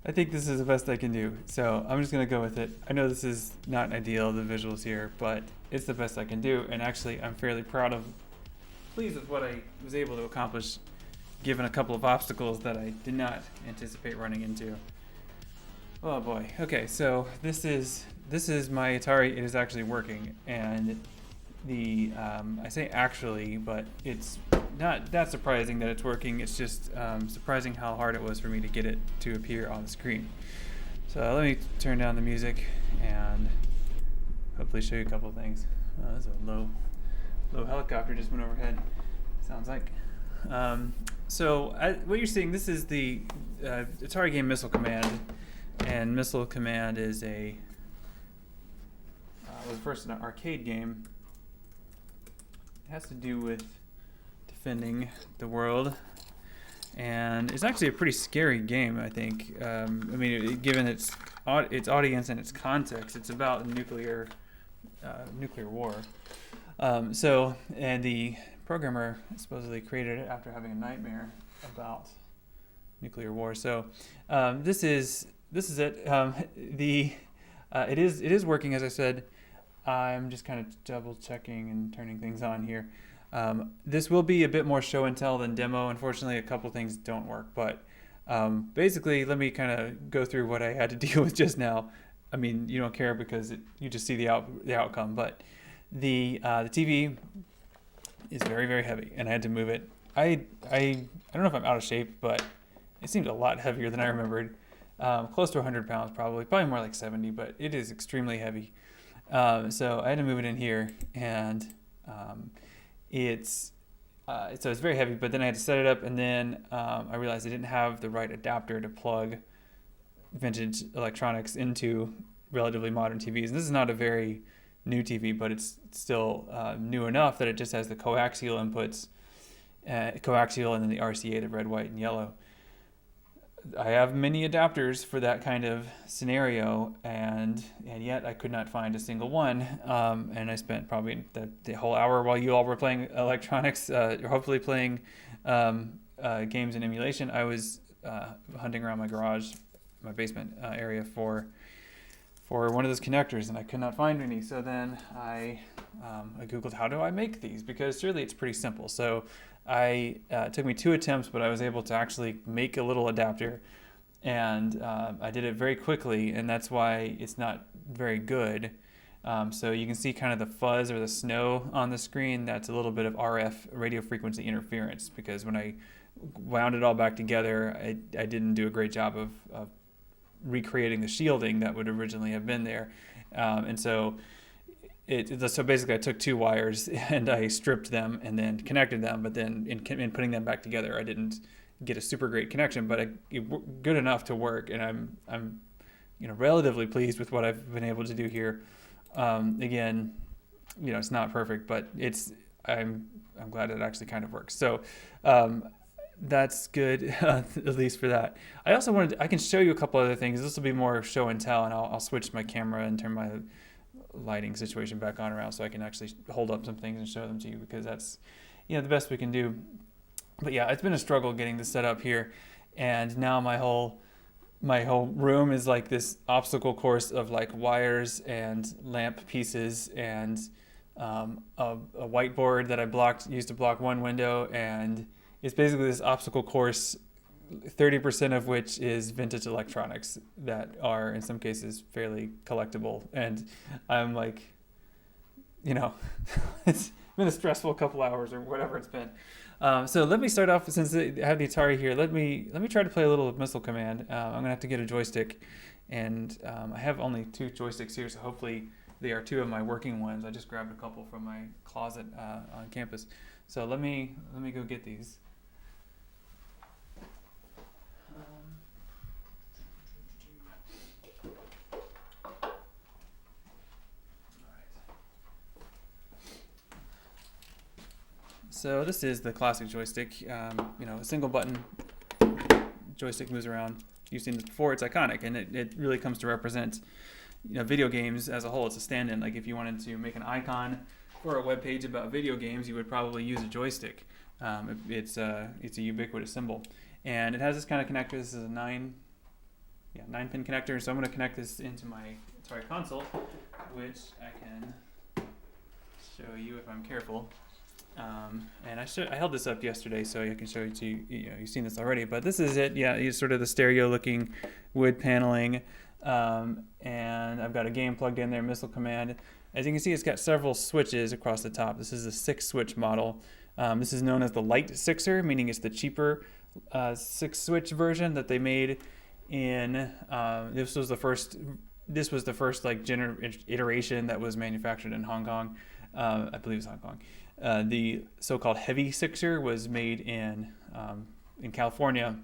I think this is the best I can do, so I'm just gonna go with it. I know this is not ideal, the visuals here, but it's the best I can do, and actually I'm fairly pleased with what I was able to accomplish, given a couple of obstacles that I did not anticipate running into. Oh boy. Okay, so this is my Atari. It is actually working, and I say actually, but it's not that surprising that it's working. It's just surprising how hard it was for me to get it to appear on the screen. So let me turn down the music and hopefully show you a couple of things. Oh, that's a low helicopter just went overhead. Sounds like. What you're seeing, this is the Atari game Missile Command, and Missile Command is was first an arcade game. It has to do with defending the world, and it's actually a pretty scary game, I think. Given its audience and its context, it's about nuclear war. And the programmer supposedly created it after having a nightmare about nuclear war. So this is it. It is working, as I said. I'm just kind of double checking and turning things on here. This will be a bit more show and tell than demo. Unfortunately, a couple things don't work, but basically, let me kind of go through what I had to deal with just now. I mean, you don't care because you just see the outcome, but the TV is very, very heavy, and I had to move it. I don't know if I'm out of shape, but it seemed a lot heavier than I remembered. Close to 100 pounds, probably more like 70, but it is extremely heavy. So I had to move it in here, and it's very heavy, but then I had to set it up, and then I realized I didn't have the right adapter to plug vintage electronics into relatively modern TVs. And this is not a very new TV, but it's still new enough that it just has the coaxial inputs, coaxial, and then the RCA, the red, white, and yellow. I have many adapters for that kind of scenario, and yet I could not find a single one. And I spent probably the whole hour while you all were playing electronics, hopefully playing games in emulation. I was hunting around my garage, my basement area for one of those connectors, and I could not find any. So then I Googled, how do I make these? Because surely it's pretty simple. So it took me 2 attempts, but I was able to actually make a little adapter, and I did it very quickly, and that's why it's not very good. So you can see kind of the fuzz or the snow on the screen. That's a little bit of RF, radio frequency interference, because when I wound it all back together, I didn't do a great job of recreating the shielding that would originally have been there. And so basically I took 2 wires and I stripped them and then connected them, but then in putting them back together, I didn't get a super great connection, but good enough to work, and I'm relatively pleased with what I've been able to do here. Again, it's not perfect, but I'm glad it actually kind of works. So that's good, at least for that. I also I can show you a couple other things. This will be more show and tell, and I'll switch my camera and turn my lighting situation back on around so I can actually hold up some things and show them to you, because that's the best we can do. But yeah, it's been a struggle getting this set up here, and now my whole room is like this obstacle course of like wires and lamp pieces and a whiteboard that I used to block one window, and it's basically this obstacle course, 30% of which is vintage electronics that are in some cases fairly collectible. And I'm like, it's been a stressful couple hours or whatever it's been. So let me start off, since I have the Atari here, let me try to play a little Missile Command. I'm gonna have to get a joystick, and I have only 2 joysticks here, so hopefully they are 2 of my working ones. I just grabbed a couple from my closet on campus. So let me go get these. So this is the classic joystick, a single button joystick moves around. You've seen this before, it's iconic, and it really comes to represent video games as a whole. It's a stand-in. Like if you wanted to make an icon for a web page about video games, you would probably use a joystick. It's a ubiquitous symbol. And it has this kind of connector. This is a 9 9-pin connector. So I'm going to connect this into my Atari Console, which I can show you if I'm careful. And I held this up yesterday, so I can show it to you. You've seen this already, but this is it. Yeah, it's sort of the stereo-looking wood paneling, and I've got a game plugged in there, Missile Command. As you can see, it's got several switches across the top. This is a 6-switch model. This is known as the Light 6er, meaning it's the cheaper 6-switch version that they made in. This was the first like iteration that was manufactured in Hong Kong. I believe it's Hong Kong. The so-called Heavy 6er was made in California,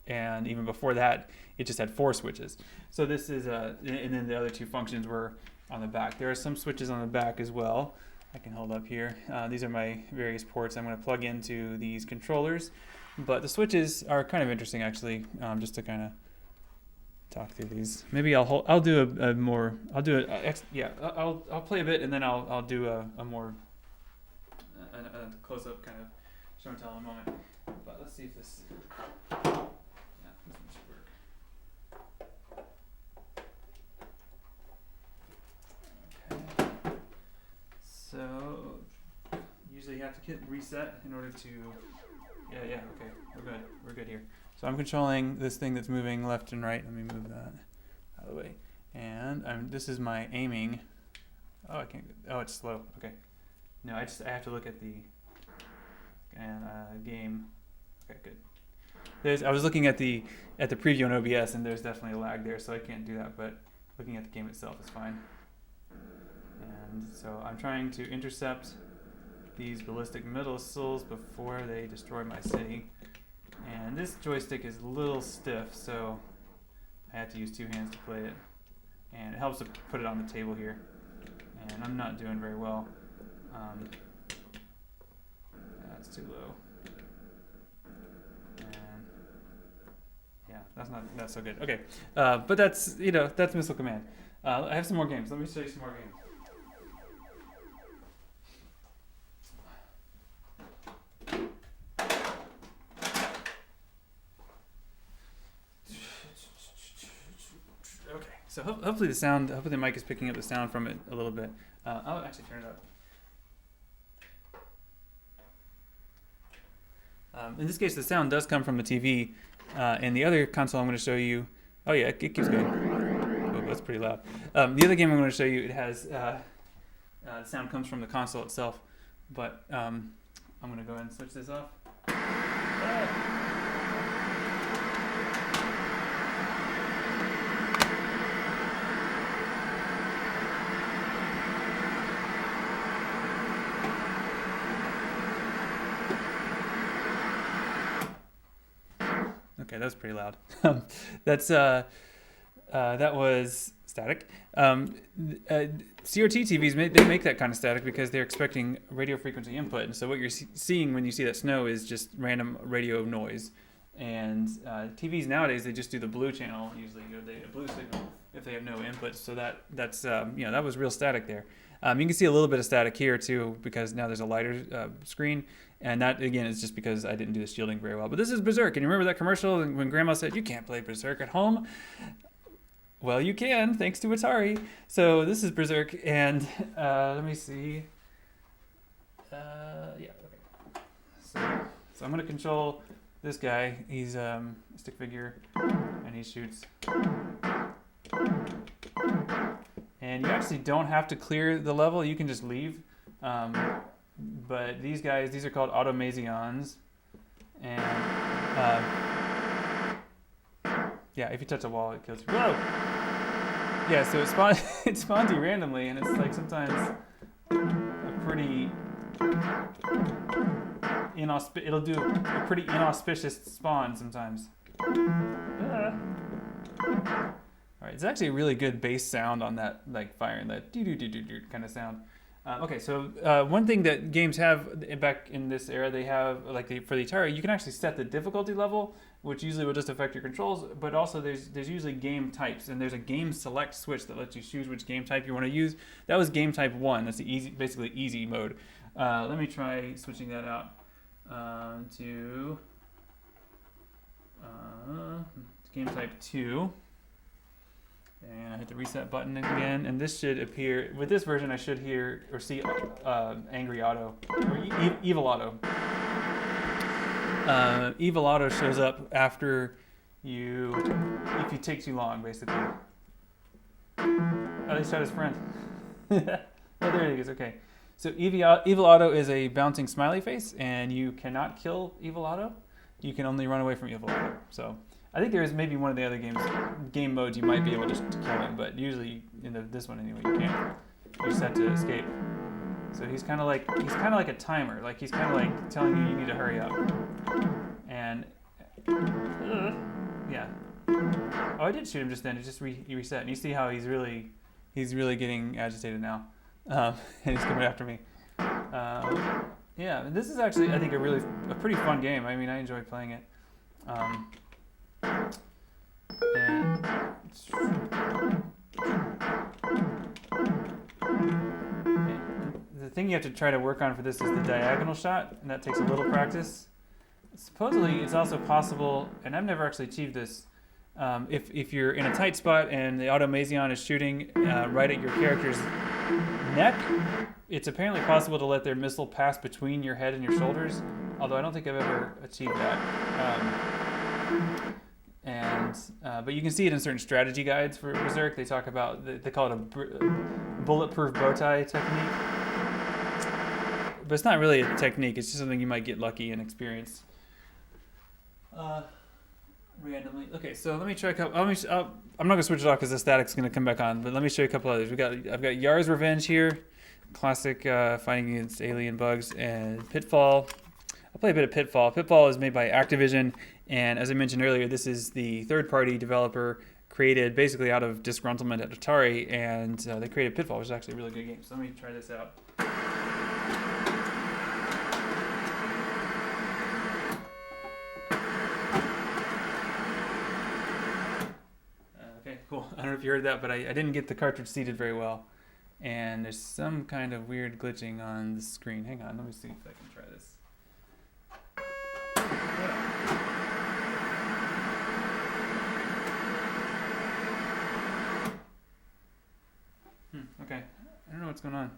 and even before that, it just had 4 switches. So this is and then the other 2 functions were on the back. There are some switches on the back as well. I can hold up here. These are my various ports I'm going to plug into these controllers, but the switches are kind of interesting actually. Just to kind of talk through these. Maybe I'll do I'll play a bit, and then I'll do a more a close-up kind of show and tell in a moment. But let's see if this this one should work. Okay. So usually you have to hit reset in order to okay, we're good here. So I'm controlling this thing that's moving left and right. Let me move that out of the way. And this is my aiming. Oh, I can't. Oh, it's slow. Okay. No, I have to look at the game. Okay, good. I was looking at the preview on OBS, and there's definitely a lag there, so I can't do that. But looking at the game itself is fine. And so I'm trying to intercept these ballistic missiles before they destroy my city. And this joystick is a little stiff, so I have to use 2 hands to play it. And it helps to put it on the table here. And I'm not doing very well. That's too low. And yeah, that's so good. Okay, but that's Missile Command. I have some more games. Let me show you some more games. So hopefully the mic is picking up the sound from it a little bit. I'll actually turn it up. In this case, the sound does come from the TV. And the other console I'm going to show you, oh yeah, it keeps going. Oh, that's pretty loud. The other game I'm going to show you, it has the sound comes from the console itself. But I'm going to go ahead and switch this off. Okay, that was pretty loud. That was static. CRT TVs they make that kind of static because they're expecting radio frequency input, and so what you're seeing when you see that snow is just random radio noise. And TVs nowadays, they just do the blue channel usually, a blue signal if they have no input. So that's that was real static there. You can see a little bit of static here too because now there's a lighter screen. And that, again, is just because I didn't do the shielding very well. But this is Berserk. And you remember that commercial when Grandma said, you can't play Berserk at home? Well, you can, thanks to Atari. So this is Berserk. And let me see. Okay. So I'm going to control this guy. He's a stick figure, and he shoots. And you actually don't have to clear the level. You can just leave. But these are called automations, and if you touch a wall, it kills you. Whoa! Yeah, so it spawns you randomly, and it's like sometimes a pretty it'll do a pretty inauspicious spawn sometimes. All right, it's actually a really good bass sound on that, like firing that do kind of sound. Okay, so one thing that games have back in this era, they have for the Atari, you can actually set the difficulty level, which usually will just affect your controls. But also, there's usually game types, and there's a game select switch that lets you choose which game type you want to use. That was game type 1. That's the basically easy mode. Let me try switching that out to game type 2. And I hit the reset button again, and this should appear, with this version I should hear or see Angry Auto, or Evil Auto. Evil Auto shows up after if you take too long, basically. Oh, he shot his friend. Oh, there he is, okay. So Evil Auto is a bouncing smiley face, and you cannot kill Evil Auto. You can only run away from Evil Auto. So I think there is maybe one of the other game modes you might be able to kill him, but usually in this one anyway you can't. You're set to escape. So he's kind of like a timer. Like he's kind of like telling you need to hurry up. And yeah. Oh, I did shoot him just then. It just reset. And you see how he's really getting agitated now, and he's coming after me. Yeah, this is actually I think a pretty fun game. I mean, I enjoy playing it. And the thing you have to try to work on for this is the diagonal shot, and that takes a little practice. Supposedly, it's also possible, and I've never actually achieved this, if you're in a tight spot and the Automazion is shooting right at your character's neck, it's apparently possible to let their missile pass between your head and your shoulders, although I don't think I've ever achieved that. But you can see it in certain strategy guides for Berserk. They talk about, they call it a bulletproof bow tie technique. But it's not really a technique, it's just something you might get lucky and experience. Randomly. Okay, so let me try a couple. I'm not going to switch it off because the static's going to come back on, but let me show you a couple others. I've got Yar's Revenge here, classic fighting against alien bugs, and Pitfall. I'll play a bit of Pitfall. Pitfall is made by Activision, and as I mentioned earlier, this is the third-party developer created basically out of disgruntlement at Atari, and they created Pitfall, which is actually a really good game. So let me try this out. Okay, cool. I don't know if you heard that, but I didn't get the cartridge seated very well, and there's some kind of weird glitching on the screen. Hang on, let me see if I can try this. Okay, I don't know what's going on.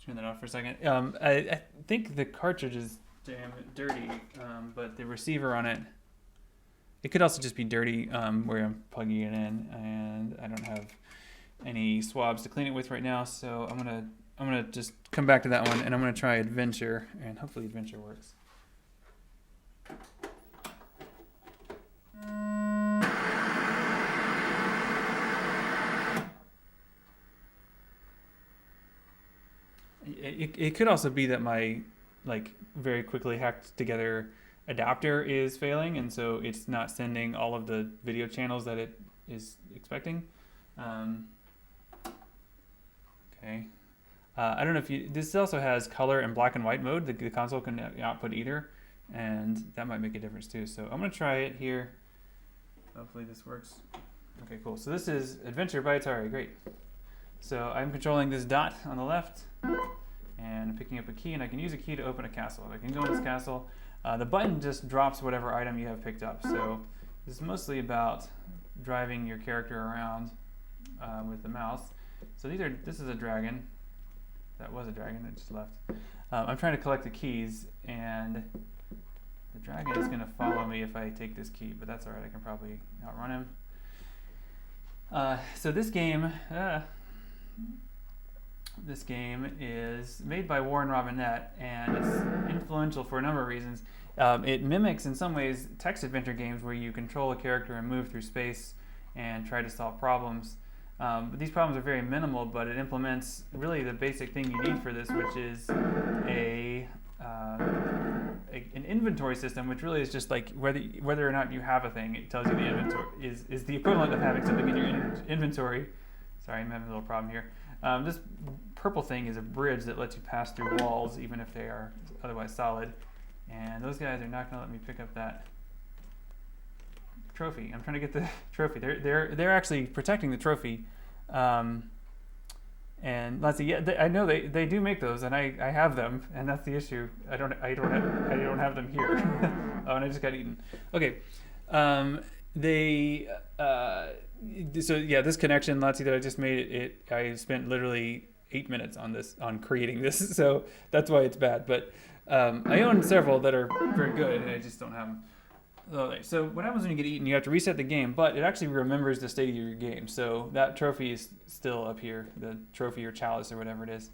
Turn that off for a second. I think the cartridge is damn dirty, but the receiver on it, it could also just be dirty where I'm plugging it in, and I don't have any swabs to clean it with right now, so I'm gonna just come back to that one, and I'm gonna try Adventure, and hopefully Adventure works. It could also be that my very quickly hacked together adapter is failing, and so it's not sending all of the video channels that it is expecting. Okay. I don't know if this also has color and black and white mode. The console can output either, and that might make a difference too. So I'm going to try it here. Hopefully this works. Okay, cool. So this is Adventure by Atari. Great. So I'm controlling this dot on the left, and I'm picking up a key, and I can use a key to open a castle. I can go in this castle. The button just drops whatever item you have picked up. So this is mostly about driving your character around with the mouse. So this is a dragon. That was a dragon, it just left. I'm trying to collect the keys, and the dragon is going to follow me if I take this key, but that's alright, I can probably outrun him. So this game is made by Warren Robinette, and it's influential for a number of reasons. It mimics, in some ways, text adventure games where you control a character and move through space and try to solve problems. But these problems are very minimal, but it implements really the basic thing you need for this, which is an inventory system, which really is just like whether or not you have a thing. It tells you the inventory is the equivalent of having something in your inventory. Sorry, I'm having a little problem here. This purple thing is a bridge that lets you pass through walls, even if they are otherwise solid. And those guys are not going to let me pick up that trophy. I'm trying to get the trophy. They're actually protecting the trophy, and And let's see, yeah, I know they do make those, and I have them, and that's the issue. I don't have them here. Oh, and I just got eaten. Okay, they so yeah, this connection, Lotsie, that I just made I spent literally 8 minutes on creating this, so that's why it's bad. But I own several that are very good, and I just don't have them. Okay, so what happens when you get eaten? You have to reset the game, but it actually remembers the state of your game. So that trophy is still up here, the trophy or chalice or whatever it is.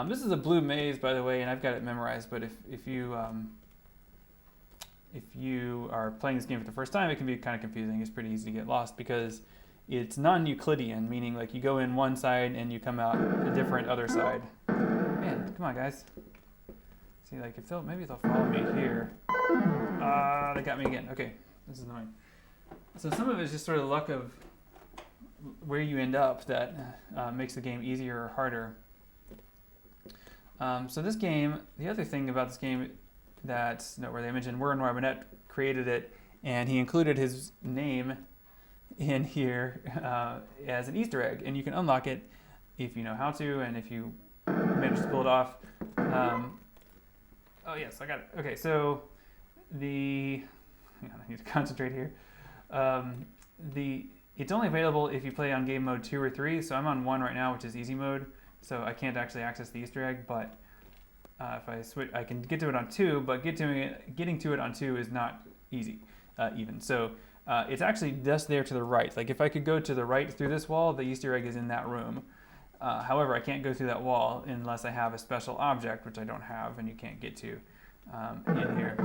This is a blue maze, by the way, and I've got it memorized. But if you are playing this game for the first time, it can be kind of confusing. It's pretty easy to get lost because it's non-Euclidean, meaning like you go in one side and you come out a different other side. Man, come on, guys. See, like maybe they'll follow me here. They got me again. Okay, this is annoying. So some of it is just sort of luck of where you end up that makes the game easier or harder. So this game, the other thing about this game that's noteworthy, I mentioned Warren Robinette created it, and he included his name in here as an Easter egg, and you can unlock it if you know how to, and if you manage to pull it off. Oh yes, I got it. Okay, so I need to concentrate here. It's only available if you play on game mode 2 or 3. So I'm on 1 right now, which is easy mode. So I can't actually access the Easter egg, but if I switch, I can get to it on 2. But getting to it on 2 is not easy even. So it's actually just there to the right. Like if I could go to the right through this wall, the Easter egg is in that room. However, I can't go through that wall unless I have a special object, which I don't have, and you can't get to in here.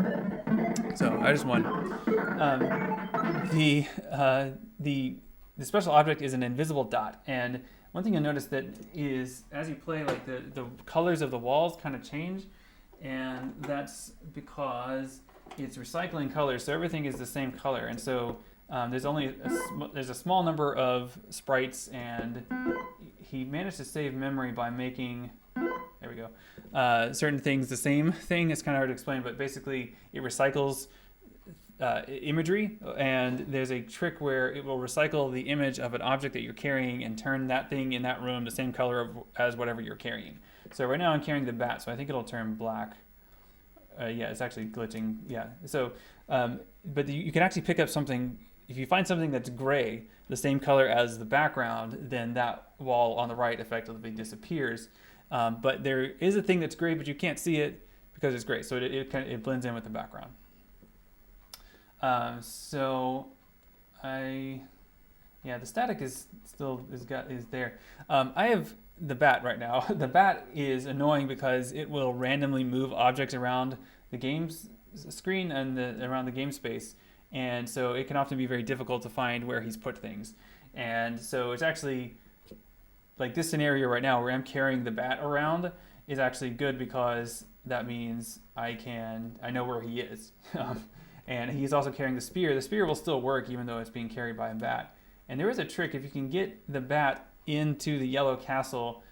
So I just won. The special object is an invisible dot, and one thing you'll notice that is as you play, like the colors of the walls kind of change, and that's because it's recycling colors, so everything is the same color, and so there's a small number of sprites, and he managed to save memory by making, there we go, certain things the same thing. It's kind of hard to explain, but basically it recycles imagery, and there's a trick where it will recycle the image of an object that you're carrying and turn that thing in that room the same color as whatever you're carrying. So right now I'm carrying the bat, so I think it'll turn black. Yeah, it's actually glitching. Yeah, so but you can actually pick up something. If you find something that's gray, the same color as the background, then that wall on the right effectively disappears. But there is a thing that's gray, but you can't see it because it's gray, so it blends in with the background. The static is there. I have the bat right now. The bat is annoying because it will randomly move objects around the game's screen and around the game space. And so it can often be very difficult to find where he's put things. And so it's actually, like this scenario right now where I'm carrying the bat around is actually good because that means I know where he is. And he's also carrying the spear. The spear will still work even though it's being carried by a bat. And there is a trick, if you can get the bat into the yellow castle,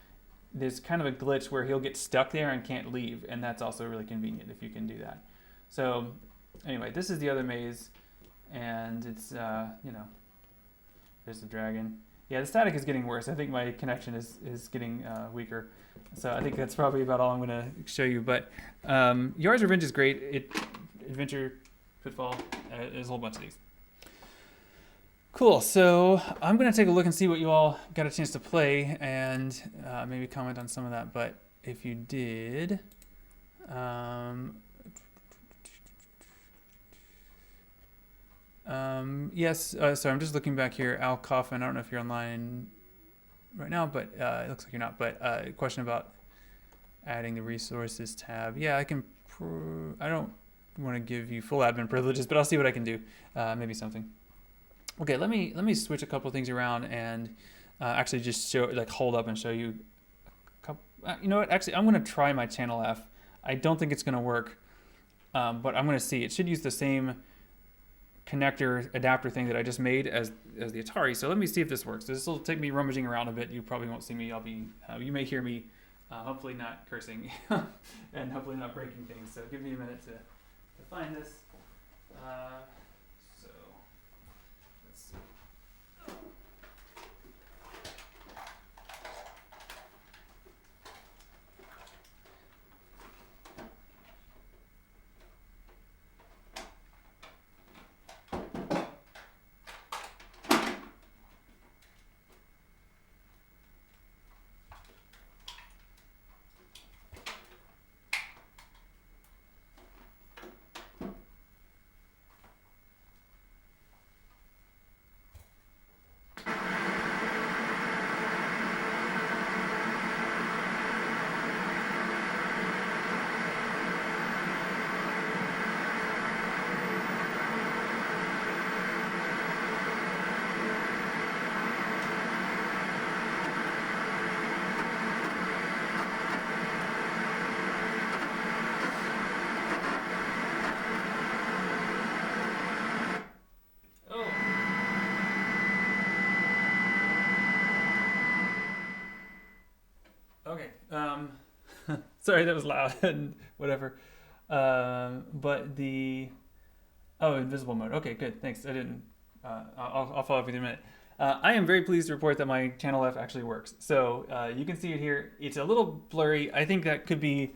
there's kind of a glitch where he'll get stuck there and can't leave. And that's also really convenient if you can do that. So anyway, this is the other maze. And it's, there's the dragon. Yeah, the static is getting worse. I think my connection is getting weaker. So I think that's probably about all I'm going to show you. But Yars' Revenge is great. Adventure, Pitfall, there's a whole bunch of these. Cool, so I'm going to take a look and see what you all got a chance to play and maybe comment on some of that. But if you did... yes, so I'm just looking back here. Al Coffin, I don't know if you're online right now, but it looks like you're not. But a question about adding the resources tab. Yeah, I can. I don't want to give you full admin privileges, but I'll see what I can do. Maybe something. Okay, let me switch a couple things around and actually just hold up and show you. You know what? Actually, I'm going to try my channel F. I don't think it's going to work, but I'm going to see. It should use the same connector adapter thing that I just made as the Atari. So let me see if this works. This will take me rummaging around a bit. You probably won't see me. You may hear me, hopefully not cursing and hopefully not breaking things. So give me a minute to find this. So let's see. Sorry, that was loud and whatever. But the invisible mode. Okay, good. Thanks. I didn't. I'll follow up with you in a minute. I am very pleased to report that my channel F actually works. So you can see it here. It's a little blurry. I think that could be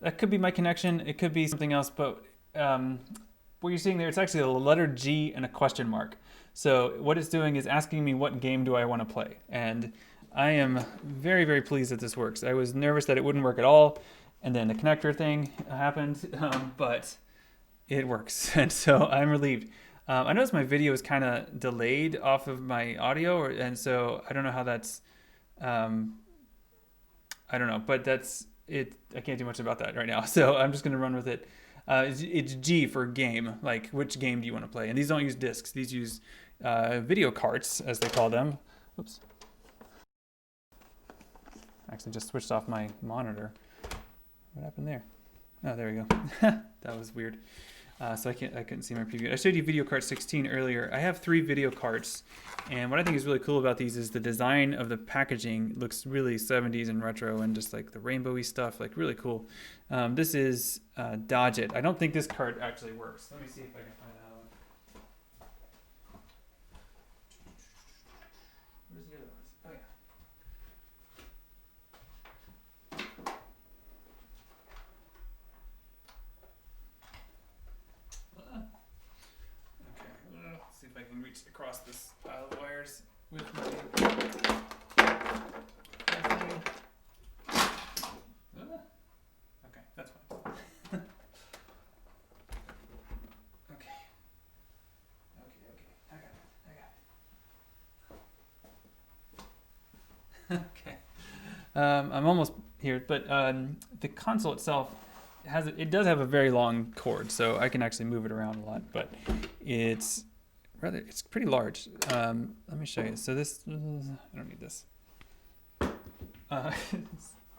my connection. It could be something else. But what you're seeing there, it's actually a letter G and a question mark. So what it's doing is asking me what game do I want to play. And I am very, very pleased that this works. I was nervous that it wouldn't work at all. And then the connector thing happened, but it works. And so I'm relieved. I noticed my video is kind of delayed off of my audio, and so I don't know how that's, I don't know, but that's it. I can't do much about that right now, so I'm just going to run with it. It's G for game, like which game do you want to play? And these don't use discs. These use video carts, as they call them. Oops. Actually just switched off my monitor. What happened there? Oh, there we go. That was weird. So I couldn't see my preview. I showed you video cart 16 earlier. I have 3 video carts, and what I think is really cool about these is the design of the packaging looks really 70s and retro, and just like the rainbowy stuff, like really cool. This is Dodge It. I don't think this cart actually works. Let me see if I can find out. Where's the other ones? Oh yeah. Let's see if I can reach across this pile of wires with my okay, that's fine. Okay. I got it. Okay. I'm almost here, but the console itself it does have a very long cord, so I can actually move it around a lot, but it's pretty large. Let me show you. So this, I don't need this.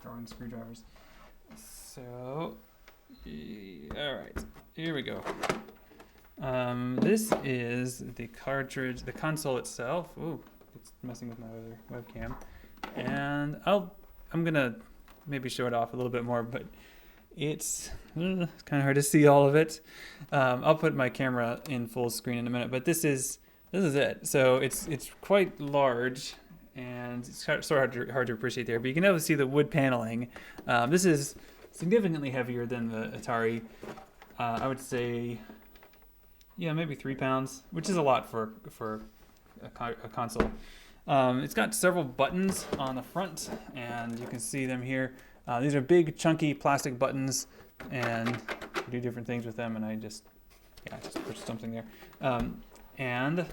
Throwing screwdrivers. So, all right, here we go. This is the cartridge, the console itself. Ooh, it's messing with my other webcam. And I'm gonna maybe show it off a little bit more, but it's kind of hard to see all of it. I'll put my camera in full screen in a minute, but this is it. So it's quite large, and it's sort of hard to appreciate there, but you can definitely see the wood paneling. This is significantly heavier than the Atari. I would say, yeah, maybe 3 pounds, which is a lot for a console. It's got several buttons on the front, and you can see them here. These are big, chunky plastic buttons, and you do different things with them, and I just pushed something there. And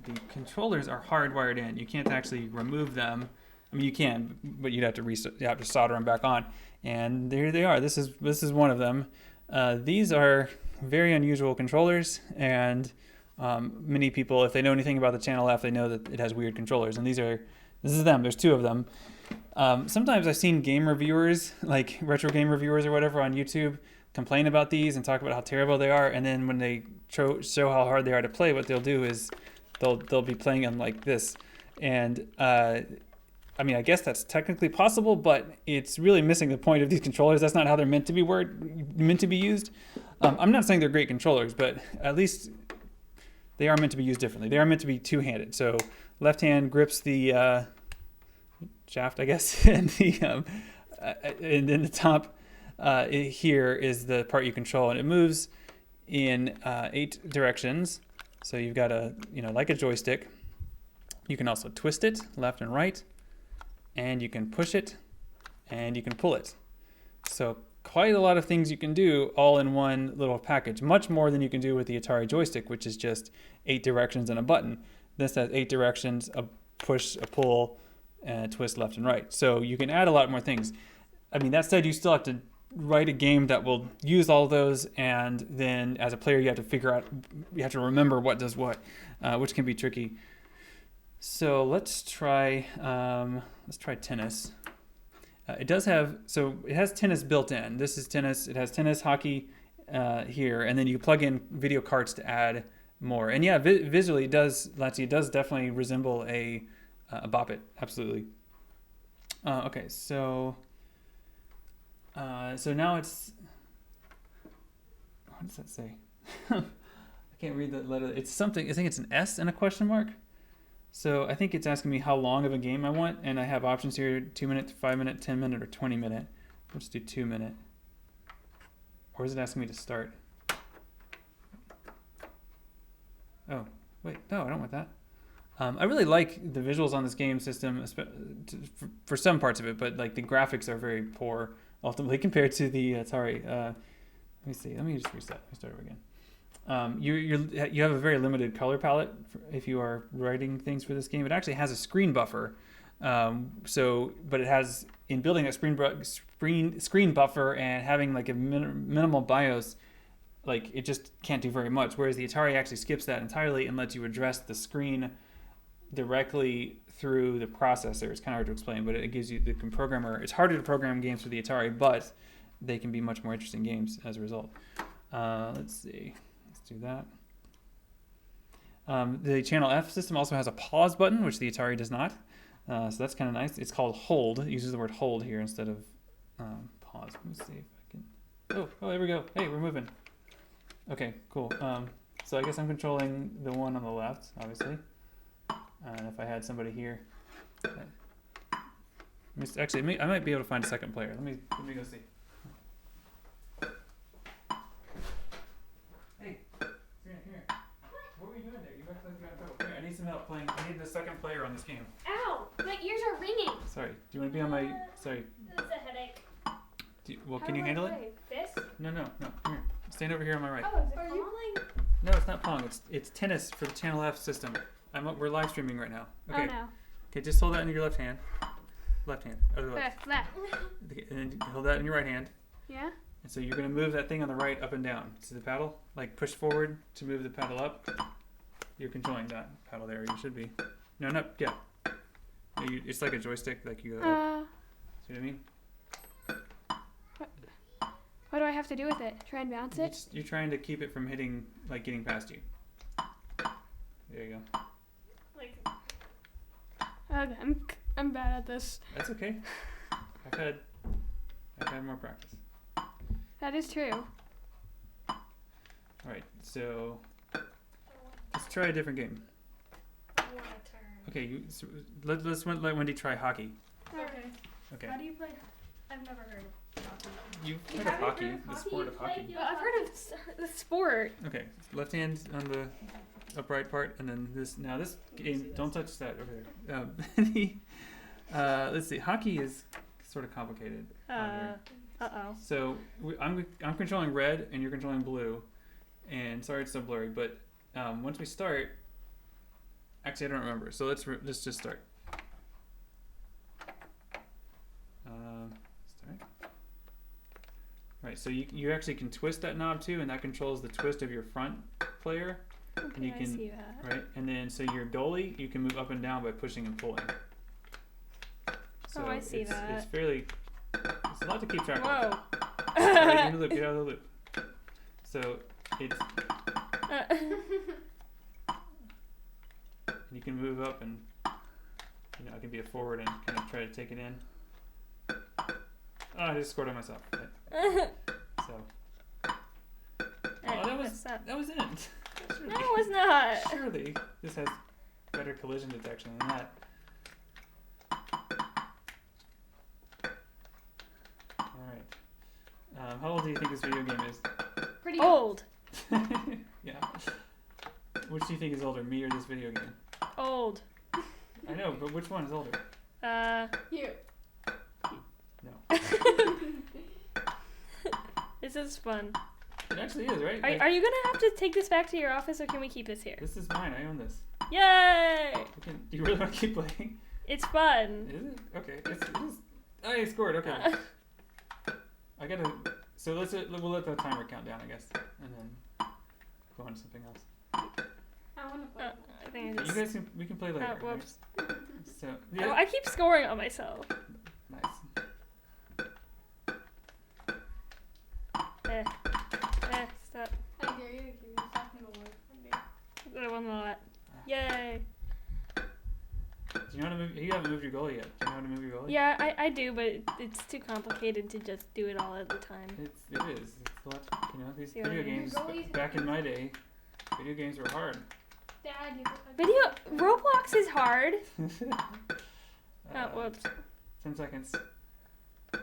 the controllers are hardwired in. You can't actually remove them. I mean, you can, but you have to solder them back on. And there they are. This is one of them. These are very unusual controllers, and many people, if they know anything about the channel F, they know that it has weird controllers. And this is them. There's 2 of them. Sometimes I've seen game reviewers, like retro game reviewers or whatever on YouTube, complain about these and talk about how terrible they are. And then when they show how hard they are to play, what they'll do is they'll be playing them like this. And I mean, I guess that's technically possible, but it's really missing the point of these controllers. That's not how they're meant to be used. I'm not saying they're great controllers, but at least they are meant to be used differently. They are meant to be 2-handed. So left hand grips the shaft, I guess, and then the top here is the part you control, and it moves in 8 directions. So you've got like a joystick. You can also twist it left and right, and you can push it, and you can pull it. So quite a lot of things you can do all in one little package, much more than you can do with the Atari joystick, which is just 8 directions and a button. This has 8 directions, a push, a pull, and a twist left and right. So you can add a lot more things. I mean, that said, you still have to write a game that will use all those, and then as a player you have to remember what does what, which can be tricky. So let's try tennis. It has tennis built in. This is tennis. It has tennis, hockey here, and then you plug in video carts to add more. And yeah, visually it does definitely resemble a Bop It, absolutely. Okay, so now it's, what does that say? I can't read the letter. It's something. I think it's an S and a question mark. So I think it's asking me how long of a game I want, and I have options here: 2 minute, 5 minute, 10 minute, or 20 minute. Let's do 2 minute. Or is it asking me to start? Oh, wait, no, I don't want that. I really like the visuals on this game system for some parts of it, but like the graphics are very poor ultimately compared to the Atari. Let me see. Let me just reset. Let me start over again. You have a very limited color palette if you are writing things for this game. It actually has a screen buffer, but it has, in building a screen buffer and having like a minimal BIOS, like it just can't do very much. Whereas the Atari actually skips that entirely and lets you address the screen directly through the processor. It's kind of hard to explain, but it gives you the programmer. It's harder to program games for the Atari, but they can be much more interesting games as a result. Let's see. Let's do that. The Channel F system also has a pause button, which the Atari does not. So that's kind of nice. It's called hold. It uses the word hold here instead of pause. Let me see if I can. Oh, there we go. Hey, we're moving. Okay, cool. So I guess I'm controlling the one on the left, obviously. And if I had somebody here, actually, I might be able to find a second player. Let me go see. Hey, here. What were you doing there? You look like you got in trouble. Here, I need some help playing. I need the second player on this game. Ow! My ears are ringing. Sorry. Do you want to be on my? Sorry. That's a headache. Can you handle it? This? No. Come here. Stand over here on my right. Oh, is it Pong? No, it's not Pong. It's tennis for the Channel F system. We're live streaming right now. Okay. Oh no. Okay, just hold that in your left hand. Left hand. Other left. Left. Okay, and then hold that in your right hand. Yeah? And so you're going to move that thing on the right up and down. See the paddle? Like push forward to move the paddle up. You're controlling that paddle there. You should be. No. Yeah. It's like a joystick. Like you go. See what I mean? What do I have to do with it? Try and bounce it? You're trying to keep it from getting past you. There you go. I'm bad at this. That's okay. I've had more practice. That is true. All right, so let's try a different game. Okay, let's let Wendy try hockey. Okay. How do you play? I've never heard of hockey. You've heard of hockey, the sport of hockey. Well, I've heard of the sport. Okay, left hand on the upright part, and then this game. Don't touch that over there. Let's see. Hockey is sort of complicated. So I'm controlling red, and you're controlling blue. And sorry, it's so blurry, but once we start, actually I don't remember. So let's just start. Start. Right. So you actually can twist that knob too, and that controls the twist of your front player. Okay, And you can, I see that. right, and then so your goalie, you can move up and down by pushing and pulling. So I see that. It's a lot to keep track of. Whoa. Right, get out of the loop. So it's, you can move up and, it can be a forward and kind of try to take it in. Oh, I just scored on myself. Right. So. That was it. Surely. No, it was not. Surely this has better collision detection than that. Alright. How old do you think this video game is? Pretty old. Yeah. Which do you think is older, me or this video game? Old. I know, but which one is older? You. No. This is fun. It actually is, right? Are you gonna have to take this back to your office, or can we keep this here? This is mine. I own this. Yay! Do you really want to keep playing? It's fun. Is it? Okay. It is. I scored. Okay. I gotta. So we'll let the timer count down, I guess, and then go on to something else. I want to play. I think I just... You guys we can play later. whoops. Right? So yeah. Oh, I keep scoring on myself. Nice. Stop. I dare you to keep me talking to work. I want that. Yay. Did you know how to move? You haven't moved your goalie yet. Do you know how to move your goalie? Yeah, I do, but it's too complicated to just do it all at the time. It is. It's a lot, you know, these See what I video mean? games, Goalies back in my day, video games were hard. Dad, you look like Roblox is hard. Oh, Uh, whoops. 10 seconds. Am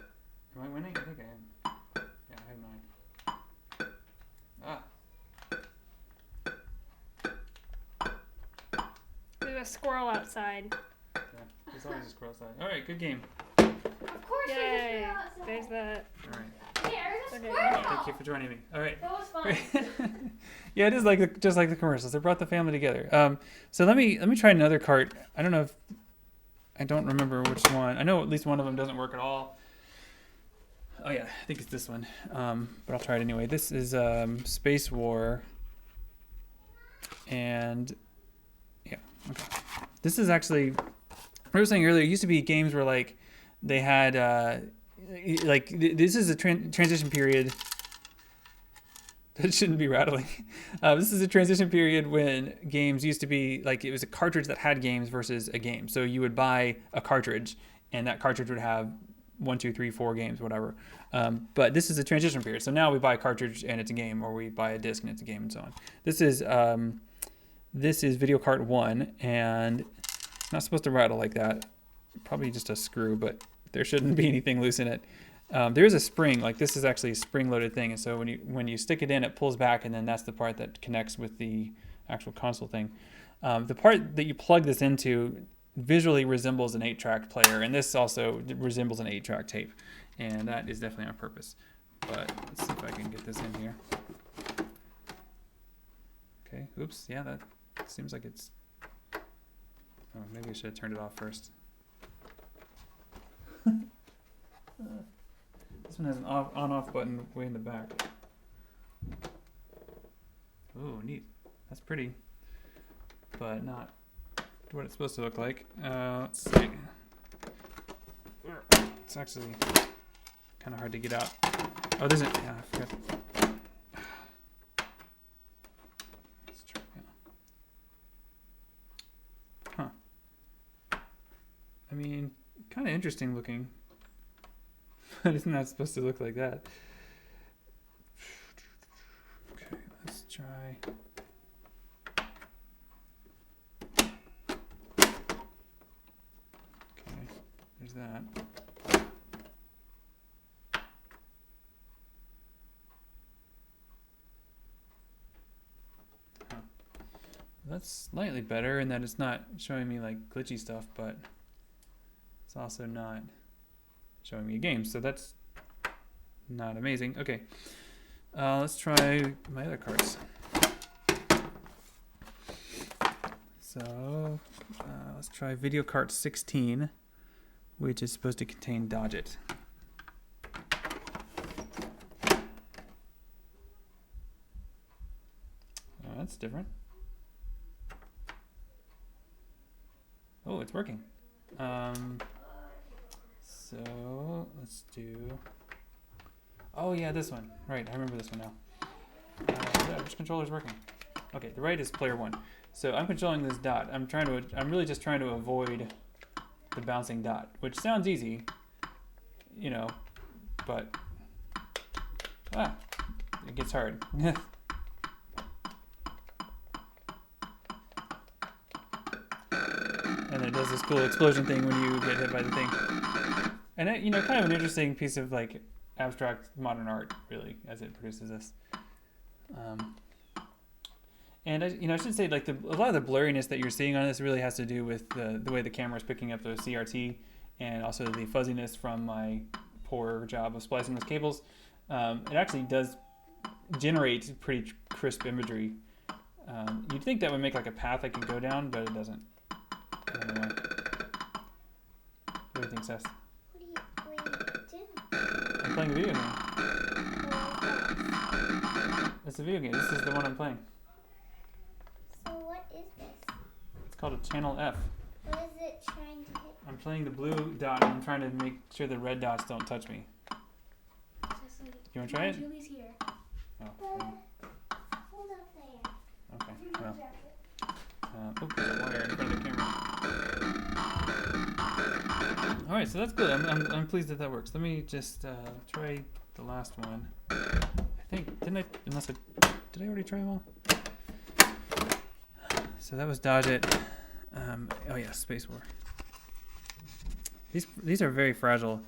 I winning? I think I am. Yeah, I have 9. Ah. There's a squirrel outside. Yeah, there's always a squirrel outside. Alright, good game. Of course Yay. there's a outside. There's that. Alright. Hey, there's a Okay. squirrel. Thank you for joining me. Alright. That was fun. Yeah, it is like just like the commercials. They brought the family together. So let me try another cart. I don't know if I don't remember which one. I know at least one of them doesn't work at all. Oh yeah, I think it's this one. But I'll try it anyway. This is Space War. And yeah, okay. This is actually what I was saying earlier. It used to be games where like they had this is a transition period. That shouldn't be rattling. This is a transition period when games used to be like it was a cartridge that had games versus a game. So you would buy a cartridge, and that cartridge would have 1, 2, 3, 4 games, whatever. But this is a transition period. So now we buy a cartridge and it's a game, or we buy a disc and it's a game, and so on. This is Video Cart 1, and it's not supposed to rattle like that. Probably just a screw, but there shouldn't be anything loose in it. There is a spring, like this is actually a spring-loaded thing, and so when you stick it in, it pulls back, and then that's the part that connects with the actual console thing. The part that you plug this into visually resembles an 8-track player, and this also resembles an 8-track tape, and that is definitely on purpose. But let's see if I can get this in here. Okay, oops, yeah, that seems like it's... Oh, maybe I should have turned it off first. This one has an on-off button way in the back. Ooh, neat. That's pretty, but not what it's supposed to look like. Let's see. It's actually kind of hard to get out. Oh, there's it. Yeah, I forgot. Let's try that. Huh. I mean, kind of interesting looking. But it's not supposed to look like that. Okay, let's try. Okay, there's that. Huh. That's slightly better in that it's not showing me like glitchy stuff, but it's also not showing me a game, so that's not amazing. Okay, let's try my other cards. So let's try Video Cart 16, which is supposed to contain Dodge It. That's different. Oh, it's working. So let's do. Oh yeah, this one. Right, I remember this one now. Yeah, which controller's working? Okay, the right is player 1. So I'm controlling this dot. I'm really just trying to avoid the bouncing dot, which sounds easy, you know, but it gets hard. And then it does this cool explosion thing when you get hit by the thing. And it, kind of an interesting piece of like abstract modern art, really, as it produces this. And I should say, like a lot of the blurriness that you're seeing on this really has to do with the way the camera is picking up the CRT, and also the fuzziness from my poor job of splicing those cables. It actually does generate pretty crisp imagery. You'd think that would make like a path I can go down, but it doesn't. I don't know why. What do you think, Seth? What are you doing? I'm playing a video game. It's a video game. This is the one I'm playing. So what is this? It's called a Channel F. What is it trying to hit? I'm playing the blue dot, and I'm trying to make sure the red dots don't touch me. Cecily, You want to try it? Julie's here. Oh, Hold up there. okay. Well, there's a wire in front of the camera. All right, so that's good. I'm pleased that works. Let me just try the last one. I think did I already try them all? So that was Dodge It. Oh yeah, Space War. These are very fragile.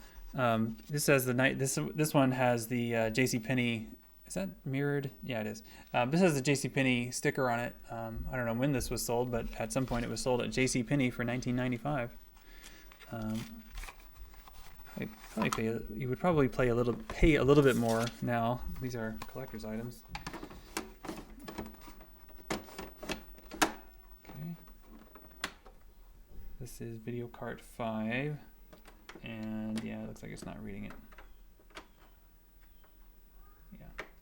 This has the night. This one has the JCPenney. Is that mirrored? Yeah, it is. This has the JCPenney sticker on it. I don't know when this was sold, but at some point it was sold at JCPenney for $19.95. You would probably pay a little bit more now. These are collector's items. Okay. This is Video Cart 5, and yeah, it looks like it's not reading it.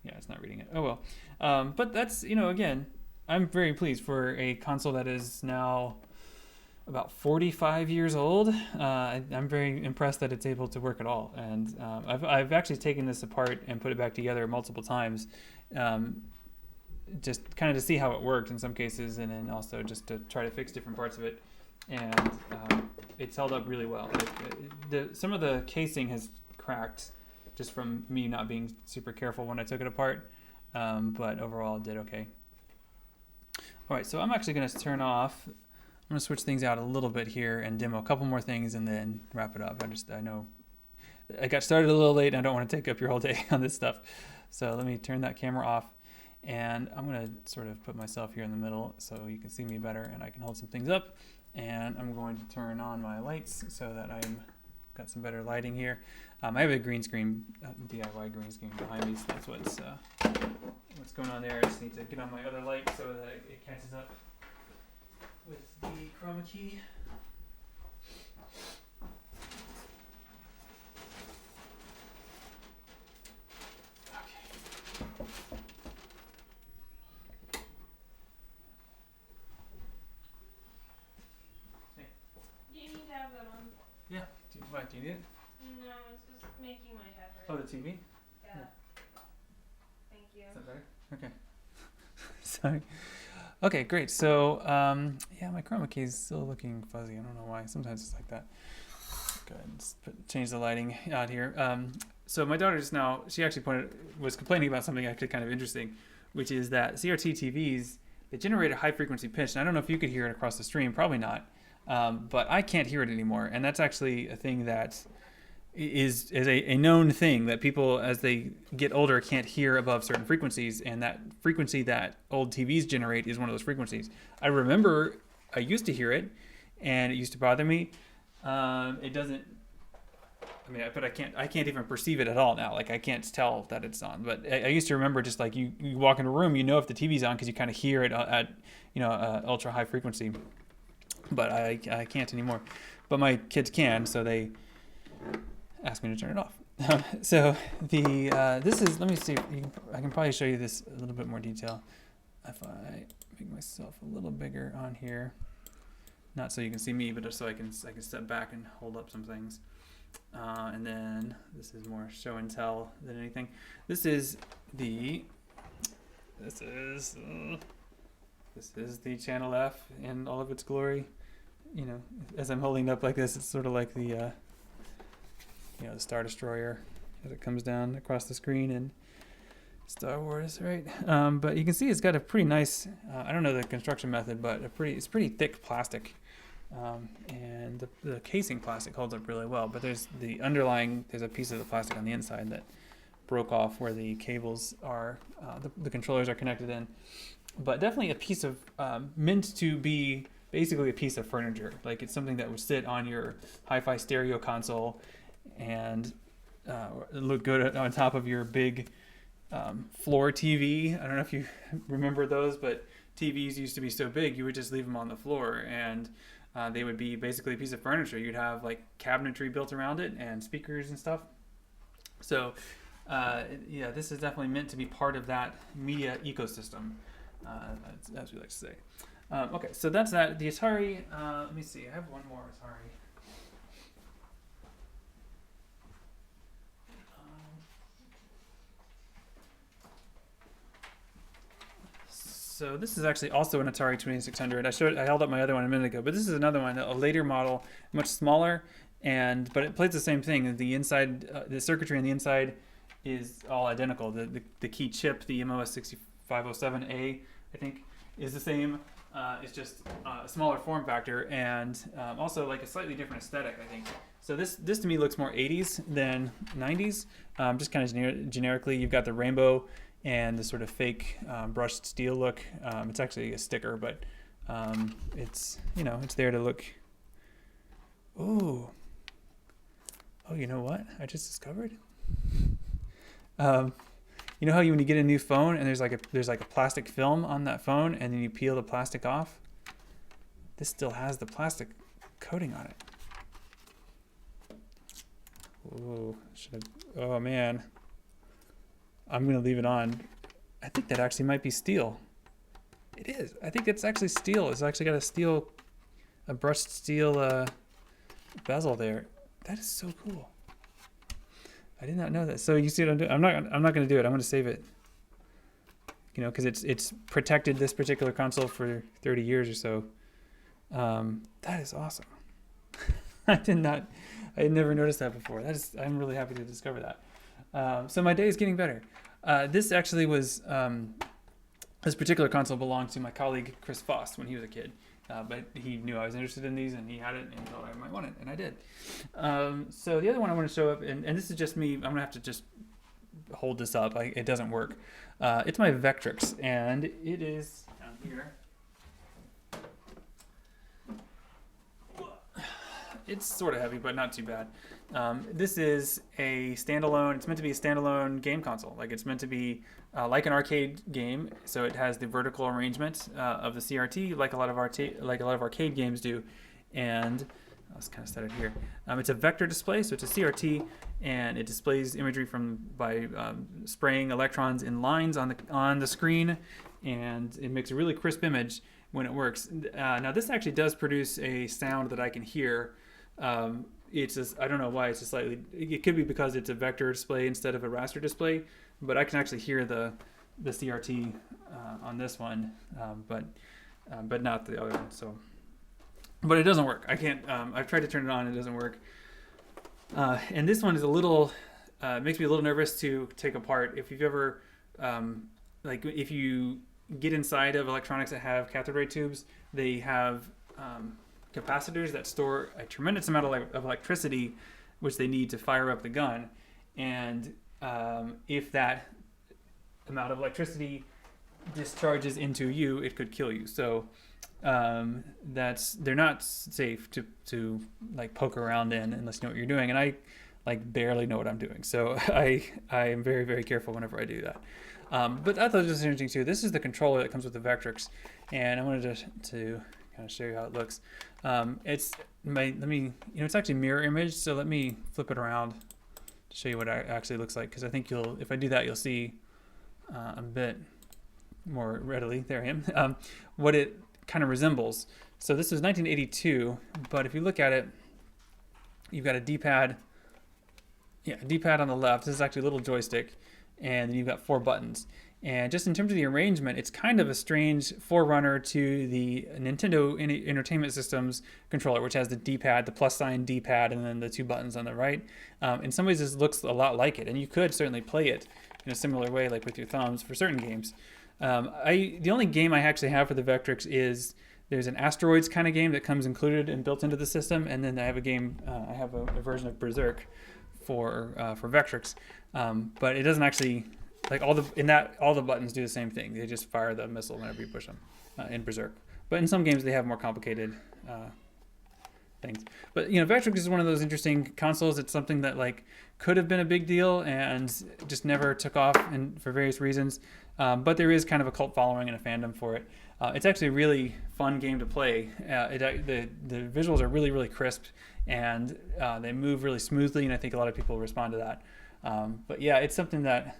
Yeah, it's not reading it. Oh well. But that's, again, I'm very pleased for a console that is now about 45 years old. I'm very impressed that it's able to work at all. And I've actually taken this apart and put it back together multiple times, just kind of to see how it worked in some cases, and then also just to try to fix different parts of it. And it's held up really well. Some of the casing has cracked just from me not being super careful when I took it apart, but overall it did okay. All right, so I'm actually going to turn off. I'm going to switch things out a little bit here and demo a couple more things and then wrap it up. I know I got started a little late and I don't want to take up your whole day on this stuff. So let me turn that camera off, and I'm going to sort of put myself here in the middle so you can see me better and I can hold some things up. And I'm going to turn on my lights so that I'm got some better lighting here. I have a green screen, DIY green screen behind me, so that's what's going on there. I just need to get on my other light so that it catches up with the chroma key. Do you need to have that on? Yeah. Do you need it? No, it's just making my head hurt. Oh, the TV? Yeah. Thank you. Is that better? Okay. Sorry. Okay, great. So, yeah, my chroma key is still looking fuzzy. I don't know why. Sometimes it's like that. Go ahead and change the lighting out here. So my daughter just now, she actually was complaining about something actually kind of interesting, which is that CRT TVs, they generate a high frequency pitch. And I don't know if you could hear it across the stream. Probably not. But I can't hear it anymore. And that's actually a thing that is a known thing, that people, as they get older, can't hear above certain frequencies, and that frequency that old TVs generate is one of those frequencies. I remember I used to hear it, and it used to bother me. It doesn't. But I can't even perceive it at all now. Like, I can't tell that it's on. But I used to remember, just like you walk in a room, if the TV's on because you kind of hear it at ultra high frequency. But I can't anymore. But my kids can, so they ask me to turn it off. So this is, let me see, I can probably show you this a little bit more detail if I make myself a little bigger on here. Not so you can see me, but just so I can step back and hold up some things. And then this is more show and tell than anything. This is the channel F in all of its glory. As I'm holding it up like this, it's sort of like the the Star Destroyer as it comes down across the screen in Star Wars, right? But you can see it's got a pretty nice, I don't know the construction method, but it's pretty thick plastic. And the casing plastic holds up really well, but there's a piece of the plastic on the inside that broke off where the cables are, the controllers are connected in. But definitely a piece of, meant to be basically a piece of furniture. Like, it's something that would sit on your hi-fi stereo console and look good on top of your big floor TV. I don't know if you remember those, but TVs used to be so big you would just leave them on the floor, and they would be basically a piece of furniture. You'd have like cabinetry built around it and speakers and stuff. So yeah, this is definitely meant to be part of that media ecosystem, as we like to say. Okay, so that's that. The Atari, let me see, I have one more Atari. So this is actually also an Atari 2600. I held up my other one a minute ago, but this is another one, a later model, much smaller, but it plays the same thing. The inside, the circuitry on the inside is all identical. The key chip, the MOS 6507A, I think, is the same. It's just a smaller form factor and also like a slightly different aesthetic, I think. So this to me looks more 80s than 90s. Just kind of generically, you've got the rainbow and the sort of fake brushed steel look. It's actually a sticker, but it's it's there to look. Ooh. Oh, you know what? I just discovered. You know how when you get a new phone and there's like a plastic film on that phone, and then you peel the plastic off. This still has the plastic coating on it. Ooh, oh man. I'm gonna leave it on. I think that actually might be steel. It is. I think it's actually steel. It's actually got a brushed steel bezel there. That is so cool. I did not know that. So you see what I'm doing? I'm not gonna do it. I'm gonna save it. Because it's protected this particular console for 30 years or so. That is awesome. I had never noticed that before. I'm really happy to discover that. So my day is getting better. This actually was, this particular console belonged to my colleague Chris Foss when he was a kid. But he knew I was interested in these, and he had it, and thought I might want it, and I did. So the other one I want to show up, and this is just me. I'm going to have to just hold this up. It doesn't work. It's my Vectrix, and it is down here. It's sort of heavy, but not too bad. This is a standalone. It's meant to be a standalone game console. Like it's meant to be like an arcade game. So it has the vertical arrangement of the CRT, like a lot of arcade games do. And let's kind of set it here. It's a vector display, so it's a CRT, and it displays imagery by spraying electrons in lines on the screen, and it makes a really crisp image when it works. Now this actually does produce a sound that I can hear. It's just, I don't know why it's just slightly, it could be because it's a vector display instead of a raster display, but I can actually hear the CRT on this one, but not the other one. So, but it doesn't work. I can't. I've tried to turn it on. It doesn't work. And this one is makes me a little nervous to take apart. If you've ever, if you get inside of electronics that have cathode ray tubes, they have capacitors that store a tremendous amount of electricity, which they need to fire up the gun. And if that amount of electricity discharges into you, it could kill you. So they're not safe to like poke around in unless you know what you're doing. And I barely know what I'm doing. So I am very, very careful whenever I do that. But I thought this was interesting too. This is the controller that comes with the Vectrix, and I wanted to kind of show you how it looks. It's actually mirror image. So let me flip it around to show you what it actually looks like. Because I think if I do that, you'll see a bit more readily. There I am. What it kind of resembles. So this was 1982, but if you look at it, you've got a D-pad. Yeah, a D-pad on the left. This is actually a little joystick, and then you've got 4 buttons. And just in terms of the arrangement, it's kind of a strange forerunner to the Nintendo Entertainment System's controller, which has the D-pad, the plus sign D-pad, and then the 2 buttons on the right. In some ways, this looks a lot like it, and you could certainly play it in a similar way, like with your thumbs, for certain games. The only game I actually have for the Vectrix is there's an Asteroids kind of game that comes included and built into the system, and then I have a version of Berserk for Vectrix, but it doesn't actually. All the buttons do the same thing. They just fire the missile whenever you push them in Berserk. But in some games they have more complicated things. But Vectrix is one of those interesting consoles. It's something that could have been a big deal and just never took off, and for various reasons. But there is kind of a cult following and a fandom for it. It's actually a really fun game to play. The visuals are really, really crisp, and they move really smoothly, and I think a lot of people respond to that. But yeah, it's something that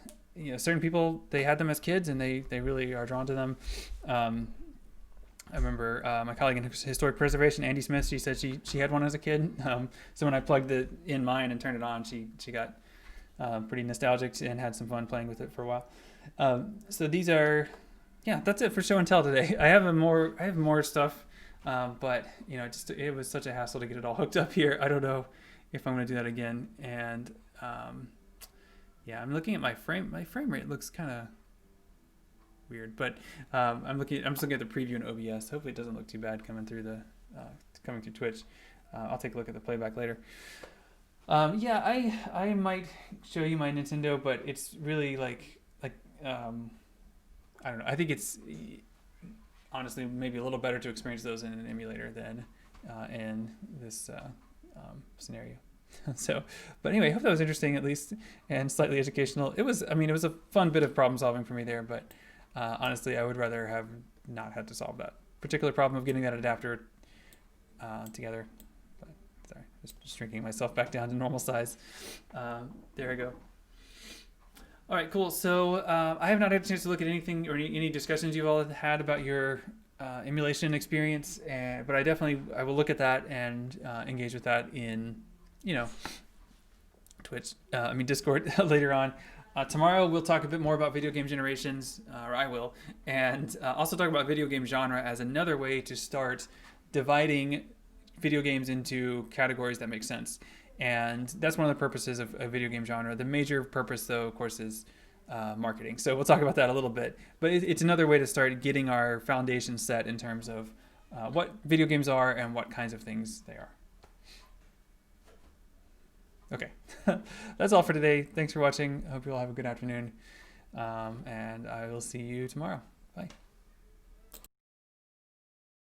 certain people, they had them as kids, and they really are drawn to them. I remember my colleague in historic preservation, Andy Smith, she said she had one as a kid. So when I plugged it in mine and turned it on, she got pretty nostalgic and had some fun playing with it for a while. So these are yeah, that's it for show and tell today. I have more stuff, but it was such a hassle to get it all hooked up here. I don't know if I'm gonna do that again. And yeah, I'm looking at my frame rate looks kind of weird, but I'm just looking at the preview in OBS. Hopefully it doesn't look too bad coming through Twitch. I'll take a look at the playback later. Yeah, I might show you my Nintendo, but it's really like I don't know. I think it's honestly maybe a little better to experience those in an emulator than in this scenario. So, but anyway, I hope that was interesting at least and slightly educational. It was a fun bit of problem solving for me there, but honestly, I would rather have not had to solve that particular problem of getting that adapter together. But sorry, just shrinking myself back down to normal size. There I go. All right, cool. So I have not had a chance to look at anything or any discussions you've all had about your emulation experience, but I will look at that and engage with that in Discord later on. Tomorrow we'll talk a bit more about video game generations, or I will, and also talk about video game genre as another way to start dividing video games into categories that make sense. And that's one of the purposes of a video game genre. The major purpose, though, of course, is marketing. So we'll talk about that a little bit. But it's another way to start getting our foundation set in terms of what video games are and what kinds of things they are. Okay, that's all for today. Thanks for watching. I hope you all have a good afternoon. And I will see you tomorrow. Bye.